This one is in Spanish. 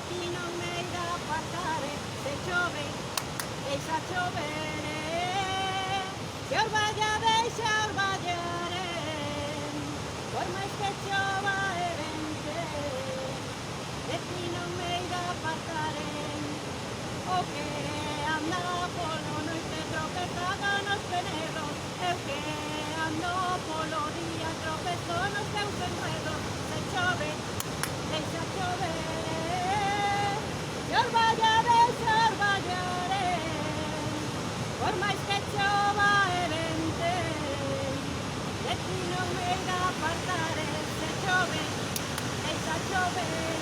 chi non mi da passare, se piove e sa piovere, se orvaglia deixa orvallare, ormai che piova e vente, e chi non mi da passare, o che anda polo noi te tropezzaga nos veneros, e che ando polo día tropezzo nos teus enredos, se chove, deixa chover, se orvalla deixa orvallare, por máis que chova e vente, de ti non me irá apartare, se chove, deixa chover.